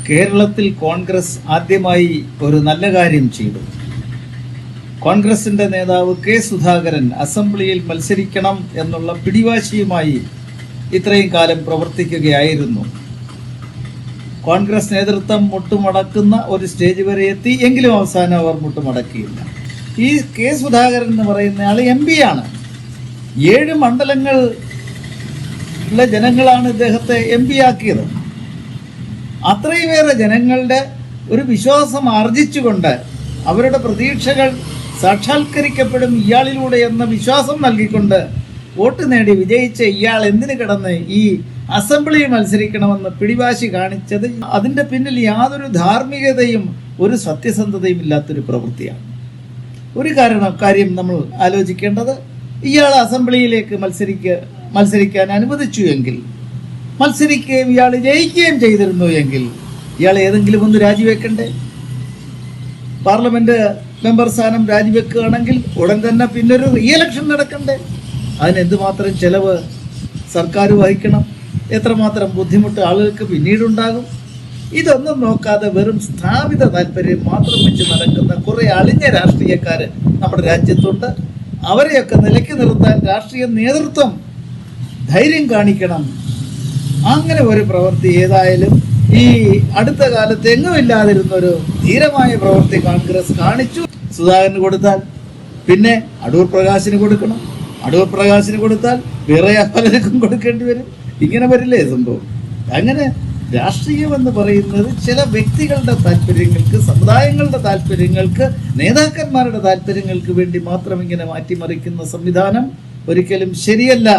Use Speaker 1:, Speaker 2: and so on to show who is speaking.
Speaker 1: കേരളത്തിൽ കോൺഗ്രസ് ആദ്യമായി ഒരു നല്ല കാര്യം ചെയ്തു. കോൺഗ്രസിന്റെ നേതാവ് കെ സുധാകരൻ അസംബ്ലിയിൽ മത്സരിക്കണം എന്നുള്ള പിടിവാശിയുമായി ഇത്രയും കാലം പ്രവർത്തിക്കുകയായിരുന്നു. കോൺഗ്രസ് നേതൃത്വം മുട്ടുമടക്കുന്ന ഒരു സ്റ്റേജ് വരെ എത്തി. എങ്കിലും അവസാനം അവർ മുട്ടുമടക്കിയില്ല. ഈ കെ സുധാകരൻ എന്ന് പറയുന്ന ആൾ MP ആണ്. 7 മണ്ഡലങ്ങളിലെ ജനങ്ങളാണ് ഇദ്ദേഹത്തെ MP ആക്കിയത്. അത്രയുമേറെ ജനങ്ങളുടെ ഒരു വിശ്വാസം ആർജിച്ചുകൊണ്ട് അവരുടെ പ്രതീക്ഷകൾ സാക്ഷാത്കരിക്കപ്പെടും ഇയാളിലൂടെ എന്ന വിശ്വാസം നൽകിക്കൊണ്ട് വോട്ട് നേടി വിജയിച്ച ഇയാൾ എന്തിനു കിടന്ന് ഈ അസംബ്ലിയിൽ മത്സരിക്കണമെന്ന് പിടിവാശി കാണിച്ചത് അതിൻ്റെ പിന്നിൽ യാതൊരു ധാർമ്മികതയും ഒരു സത്യസന്ധതയും ഇല്ലാത്തൊരു പ്രവൃത്തിയാണ്. ഒരു കാര്യം നമ്മൾ ആലോചിക്കേണ്ടത്, ഇയാൾ അസംബ്ലിയിലേക്ക് മത്സരിക്കാൻ അനുവദിച്ചു എങ്കിൽ, മത്സരിക്കുകയും ഇയാൾ ജയിക്കുകയും ചെയ്തിരുന്നു എങ്കിൽ ഇയാൾ ഏതെങ്കിലും ഒന്ന് രാജിവെക്കണ്ടേ? പാർലമെന്റ് മെമ്പർ സ്ഥാനം രാജിവെക്കുകയാണെങ്കിൽ ഉടൻ തന്നെ പിന്നൊരു റീഎലക്ഷൻ നടക്കണ്ടേ? അതിന് എന്തുമാത്രം ചെലവ് സർക്കാർ വഹിക്കണം? എത്രമാത്രം ബുദ്ധിമുട്ട് ആളുകൾക്ക് പിന്നീടുണ്ടാകും? ഇതൊന്നും നോക്കാതെ വെറും സ്ഥാപിത താല്പര്യം മാത്രം വെച്ച് നടക്കുന്ന കുറെ അളിഞ്ഞ രാഷ്ട്രീയക്കാർ നമ്മുടെ രാജ്യത്തുണ്ട്. അവരെയൊക്കെ നിലയ്ക്ക് നിർത്താൻ രാഷ്ട്രീയ നേതൃത്വം ധൈര്യം കാണിക്കണം. അങ്ങനെ ഒരു പ്രവൃത്തി ഏതായാലും ഈ അടുത്ത കാലത്ത് എങ്ങുമില്ലാതിരുന്നൊരു ധീരമായ പ്രവൃത്തി കോൺഗ്രസ് കാണിച്ചു. സുധാകരന് കൊടുത്താൽ പിന്നെ അടൂർ പ്രകാശിന് കൊടുക്കണം, അടൂർ പ്രകാശിന് കൊടുത്താൽ വേറെ പലർക്കും കൊടുക്കേണ്ടി വരും. ഇങ്ങനെ വരില്ലേ സംഭവം? അങ്ങനെ രാഷ്ട്രീയം എന്ന് പറയുന്നത് ചില വ്യക്തികളുടെ താല്പര്യങ്ങൾക്ക്, സമുദായങ്ങളുടെ താല്പര്യങ്ങൾക്ക്, നേതാക്കന്മാരുടെ താല്പര്യങ്ങൾക്ക് വേണ്ടി മാത്രം ഇങ്ങനെ മാറ്റിമറിക്കുന്ന സംവിധാനം ഒരിക്കലും ശരിയല്ല.